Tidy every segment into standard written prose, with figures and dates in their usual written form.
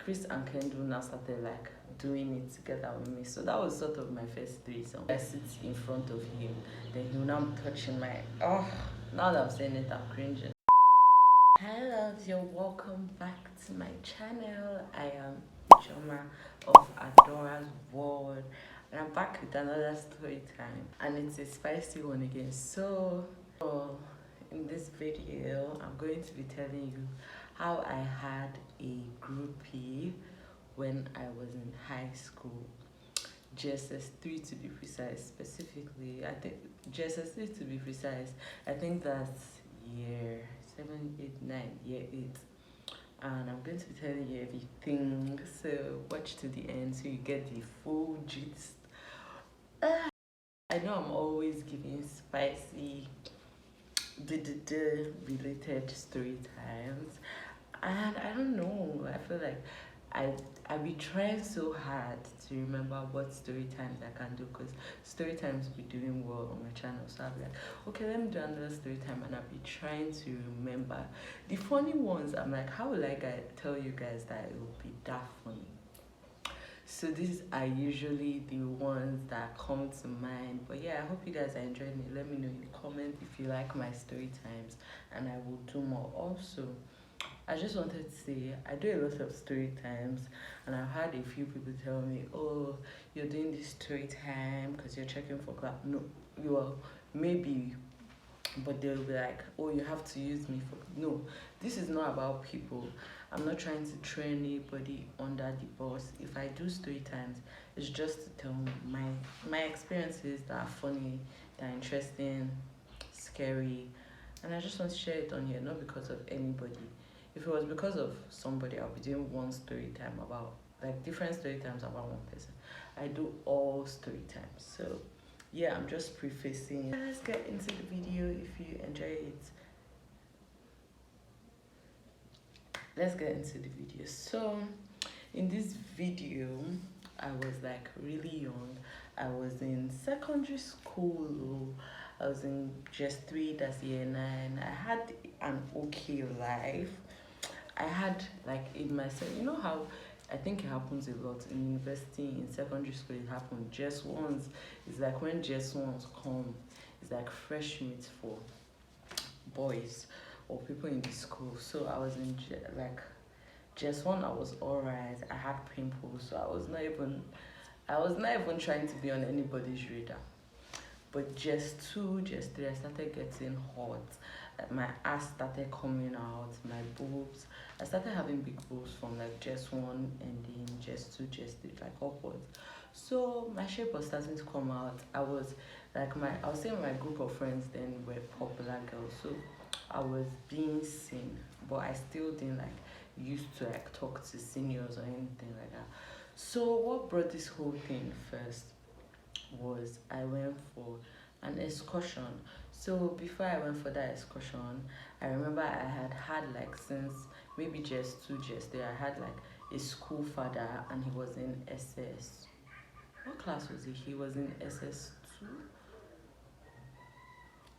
Chris and Kendall now started like doing it together with me. So that was sort of my first threesome. I sit in front of him, then he will now be touching my now that I'm saying it, I'm cringing. Hi loves, you're welcome back to my channel. I am Joma of Adora's World, and I'm back with another story time, and it's a spicy one again. So in this video I'm going to be telling you how I had a groupie when I was in high school, GSS3 to be precise. Specifically, I think GSS3 to be precise, I think that's year 7, 8, 9, year 8. And I'm going to be telling you everything, so watch to the end so you get the full gist. I know I'm always giving spicy related story times, and I don't know, I feel like I be trying so hard to remember what story times I can do, because story times be doing well on my channel. So I'll be like, okay, let me do another story time, and I'll be trying to remember the funny ones. I'm like, how will I tell you guys that it will be that funny? So these are usually the ones that come to mind. But yeah, I hope you guys are enjoying it. Let me know in the comment if you like my story times, and I will do more. Also, I just wanted to say I do a lot of story times, and I've had a few people tell me, oh, you're doing this story time because you're checking for class. No, you are maybe, but they'll be like, oh, you have to use me for. No, this is not about people. I'm not trying to throw anybody under the bus. If I do story times, it's just to tell my experiences that are funny, that are interesting, scary, and I just want to share it on here, not because of anybody. If it was because of somebody, I'll be doing one story time about, like, different story times about one person. I do all story times. So yeah, I'm just prefacing. Let's get into the video. If you enjoy it, let's get into the video. So in this video, I was like really young. I was in secondary school. I was in just 3, that's year 9. I had an okay life. I had, like, in myself, you know how I think it happens a lot in university, in secondary school. It happened just once. It's like when just ones come, it's like fresh meat for boys or people in the school. So I was in like just one. I was alright. I had pimples, so I was not even trying to be on anybody's radar. But just 2, just 3, I started getting hot. My ass started coming out, my boobs. I started having big boobs from like just 1, and then just 2, just 3, like upwards. So my shape was starting to come out. I was saying my group of friends then were popular girls. So I was being seen, but I still didn't like used to like talk to seniors or anything like that. So what brought this whole thing first was I went for an excursion. So before I went for that excursion, I remember I had like, since maybe just 2, just 3, I had like a school father, and he was in SS. What class was he? He was in SS2?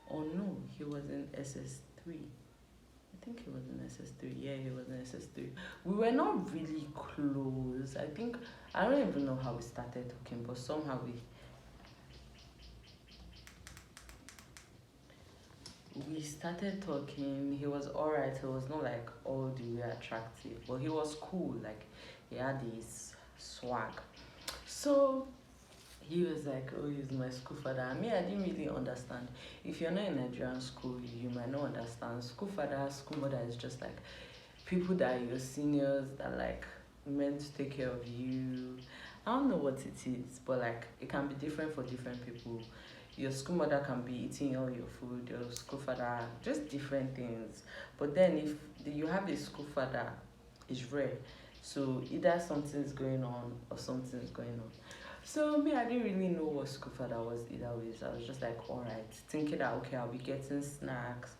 Or no, he was in SS3. I think he was in SS3. Yeah, he was in SS3. We were not really close. I don't even know how we started talking, but somehow we started talking. He was alright. He was not like all the way attractive, but he was cool. Like, he had his swag. So he was like, oh, he's my school father. I mean, I didn't really understand. If you're not in Nigerian school, you might not understand. School father, school mother is just like people that are your seniors, that like meant to take care of you. I don't know what it is, but like it can be different for different people. Your school mother can be eating all your food, your school father, just different things. But then if you have a school father, it's rare. So either something's going on or something's going on. So me, I didn't really know what school father was either way. So I was just like, alright, thinking that okay, I'll be getting snacks.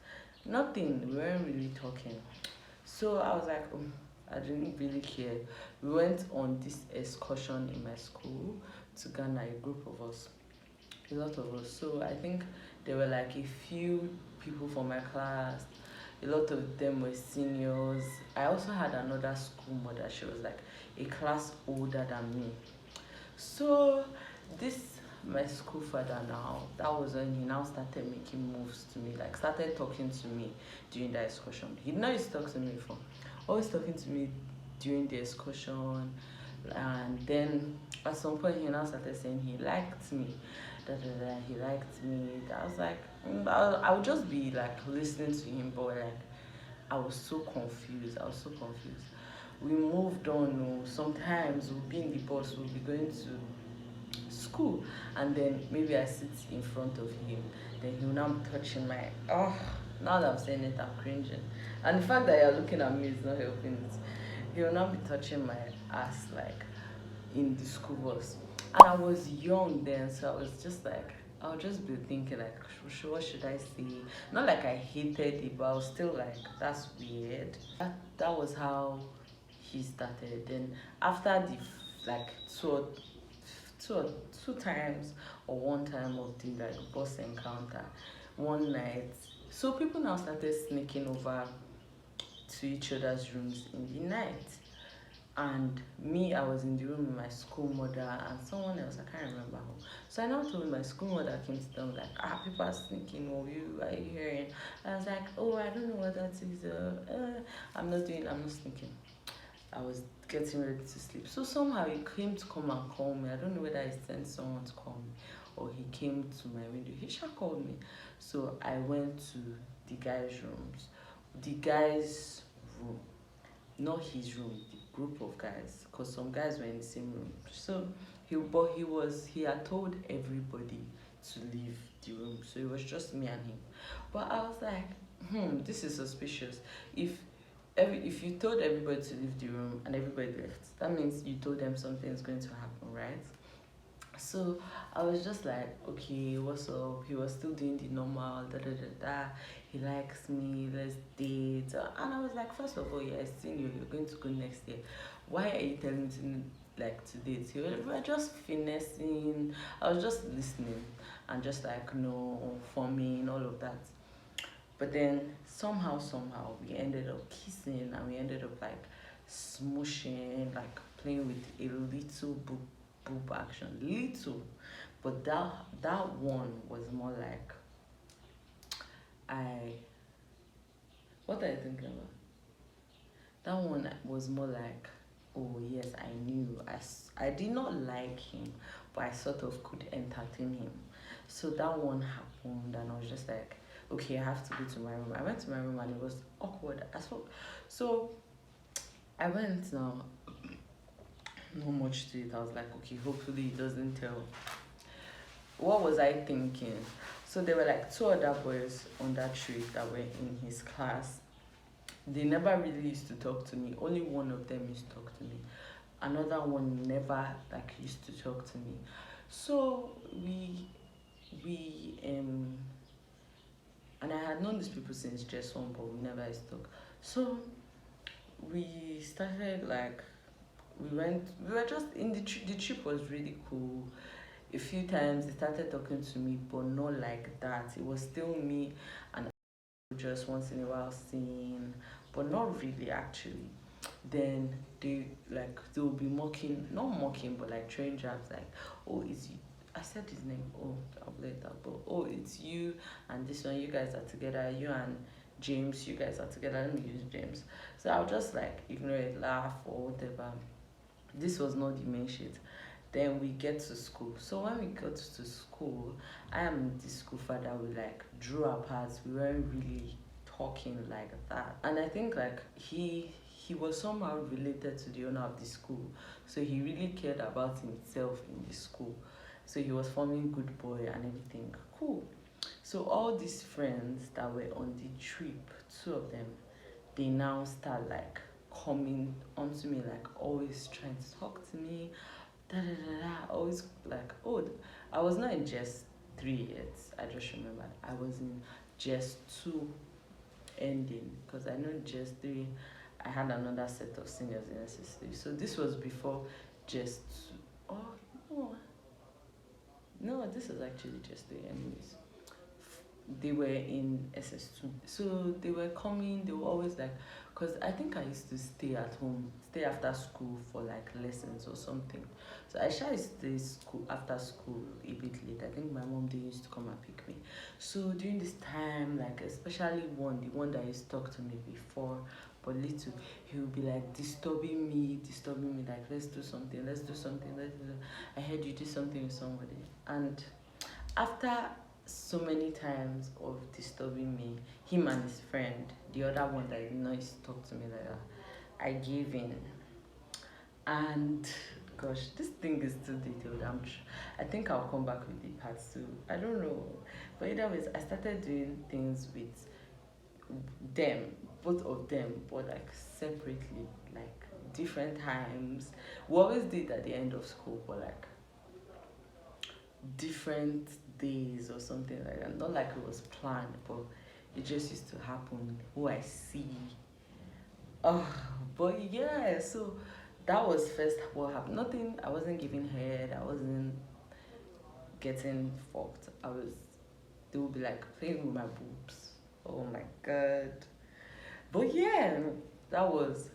Nothing. We weren't really talking. So I was like, I didn't really care. We went on this excursion in my school to Ghana, a group of us, a lot of us. So I think there were like a few people from my class. A lot of them were seniors. I also had another school mother. She was like a class older than me. So this my school father now, that was when he now started making moves to me, like started talking to me during the excursion. He did not used to talk to me before. Always talking to me during the excursion, and then at some point he now started saying he liked me. Da, da, da, he liked me. I was like, I would just be like listening to him, but like I was so confused. I was so confused. We moved on. Oh, sometimes we'll be in the bus, we'll be going to school, and then maybe I sit in front of him. Then he'll now be touching my, oh, now that I'm saying it, I'm cringing. And the fact that you're looking at me is not helping it. He'll now be touching my ass like in the school bus. And I was young then, so I was just like, I'll just be thinking like, what should I say? Not like I hated it, but I was still like, that's weird. That was how he started. Then after the like two two times or one time of the like bus encounter, one night, so people now started sneaking over to each other's rooms in the night. And me, I was in the room with my school mother and someone else, I can't remember who. So I now told my school mother, came to tell me like, people are sneaking, or you are you hearing? I was like, oh, I don't know what that is. I'm not sneaking. I was getting ready to sleep. So somehow he came to come and call me. I don't know whether he sent someone to call me or he came to my window. He sure called me. So I went to the guy's rooms. The guy's room, not his room, the group of guys, because some guys were in the same room. So he had told everybody to leave the room. So it was just me and him. But I was like, this is suspicious. If you told everybody to leave the room and everybody left, that means you told them something is going to happen, right? So I was just like, okay, what's up? He was still doing the normal, da da da da. He likes me, let's date. And I was like, first of all, yeah, I've seen you, you're going to go next year. Why are you telling me to like to date? We were just finessing. I was just listening and just like, no, forming, all of that. But then somehow we ended up kissing and we ended up like smooshing, like playing with a little boob action. Little. But that one was more like I what are you thinking about? That one was more like, oh yes, I knew. I did not like him, but I sort of could entertain him. So that one happened, and I was just like, okay, I have to go to my room. I went to my room, and it was awkward as well. So I went now. Not much to it. I was like, okay, hopefully he doesn't tell. What was I thinking? So there were like two other boys on that trip that were in his class. They never really used to talk to me. Only one of them used to talk to me. Another one never like used to talk to me. So we and I had known these people since just one, but we never used to talk. So we started like we were just in the trip was really cool. A few times they started talking to me, but not like that. It was still me and just once in a while seeing, but not really actually. Then they'll be mocking, not mocking, but like throwing jabs like, oh, it's you. I said his name. Oh, I'll let that. But oh, it's you and this one. You guys are together. You and James. You guys are together. Let me use James. So I'll just like ignore it, laugh or whatever. This was not the main shit. Then we get to school. So when we got to school, I am the school father. We like drew apart. We weren't really talking like that. And I think like he was somehow related to the owner of the school. So he really cared about himself in the school. So he was forming good boy and everything. Cool. So all these friends that were on the trip, two of them, they now start like coming onto me, like always trying to talk to me, da da da da. Always like, oh, I was not in just 3 yet. I just remembered I was in just 2 ending, because I know just 3 I had another set of seniors in SS3. So this was before just 2. Oh no, this is actually just 3 anyways. they were in SS2. So they were coming, they were always like, because I think I used to stay at home, stay after school for like lessons or something. So I used to stay school after school a bit late. I think my mom they used to come and pick me. So during this time, like especially the one that used to talk to me before, but little, he would be like disturbing me, like let's do something, let's do something, let's do. I heard you do something with somebody, and after so many times of disturbing me, him and his friend, the other one that did not used to talk to me like that, I gave in. And gosh, this thing is too detailed. I think I'll come back with the part two. I don't know. But either ways, I started doing things with them, both of them, but like separately, like different times. We always did at the end of school, but like different days or something like that. Not like it was planned, but it just used to happen. Who I see. Oh, but yeah, so that was first what happened. Nothing, I wasn't giving head, I wasn't getting fucked. They would be like playing with my boobs. Oh my god. But yeah, that was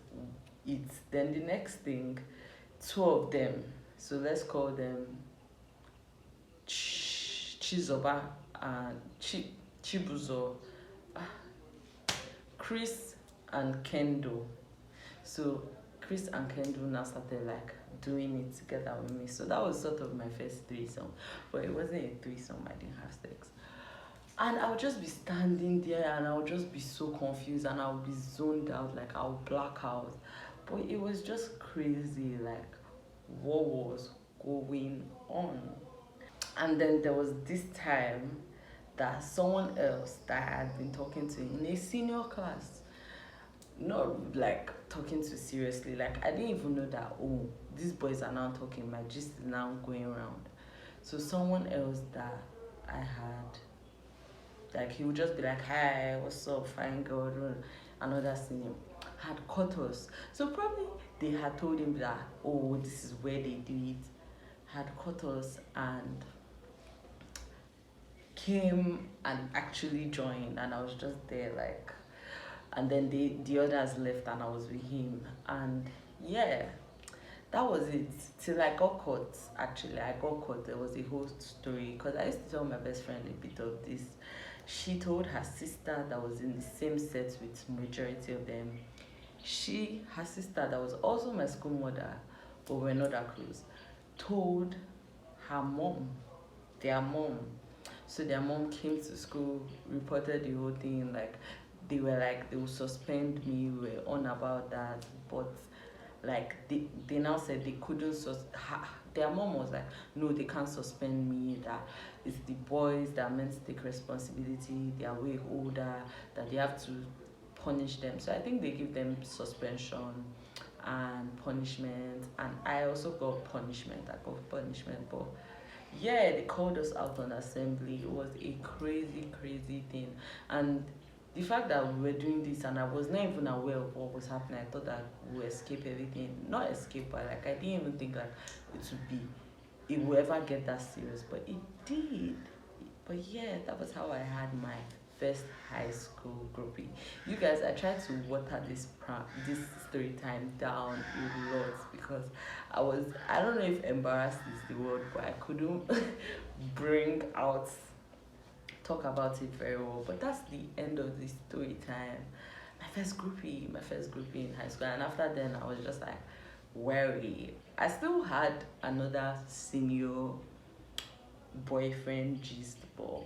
it. Then the next thing, two of them. So let's call them Chizoba and Chibuzo, Chris and Kendo. So Chris and Kendo now started like doing it together with me. So that was sort of my first threesome. But it wasn't a threesome, I didn't have sex. And I would just be standing there and I would just be so confused and I would be zoned out, like I would black out. But it was just crazy, like what was going on. And then there was this time that someone else that I had been talking to in a senior class, not like talking to seriously, like I didn't even know that, oh, these boys are now talking, my gist is now going around. So someone else that I had, like he would just be like, hi, what's up, fine girl, another senior had caught us. So probably they had told him that, oh, this is where they do it, had caught us and came and actually joined, and I was just there like, and then the others left and I was with him, and yeah, that was it till I got caught. Actually, I got caught. There was a whole story because I used to tell my best friend a bit of this. She told her sister that was in the same set with majority of them. Her sister that was also my school mother, but we're not that close, told her mom, their mom. So their mom came to school, reported the whole thing. Like they would suspend me. We were on about that, but like they now said they couldn't their mom was like, no, they can't suspend me, that it's the boys that are meant to take responsibility, they are way older, that they have to punish them. So I think they give them suspension and punishment, and I also got punishment. But yeah, they called us out on assembly. It was a crazy thing. And the fact that we were doing this and I was not even aware of what was happening, I thought that we would escape everything. Not escape, but like I didn't even think like it would ever get that serious, but it did. But yeah, that was how I had my first high school groupie. You guys, I tried to water this story time down a lot because I don't know if embarrassed is the word, but I couldn't bring out talk about it very well. But that's the end of the story time. My first groupie in high school, and after then I was just like wary. I still had another senior boyfriend gist, but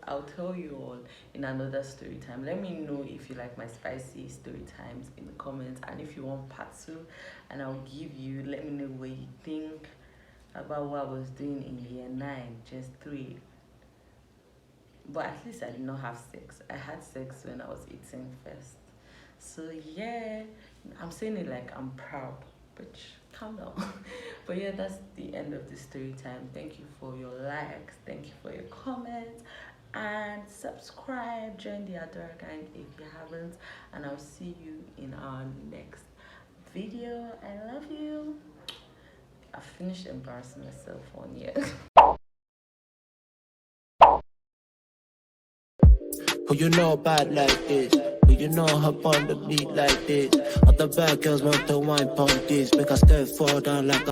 I'll tell you all in another story time. Let me know if you like my spicy story times in the comments, and if you want part two, and I'll give you. Let me know what you think about what I was doing in year 9, just 3. But at least I did not have sex. I had sex when I was 18 first. So yeah, I'm saying it like I'm proud, bitch. Calm down. But yeah, that's the end of the story time. Thank you for your likes. Thank you for your comments. And subscribe, join the Adora gang if you haven't. And I'll see you in our next video. I love you. I finished embarrassing myself 1 year. Who you know bad like this? Who you know hop on the beat like this? All the bad girls want to wine pon this. Make a step fall down like a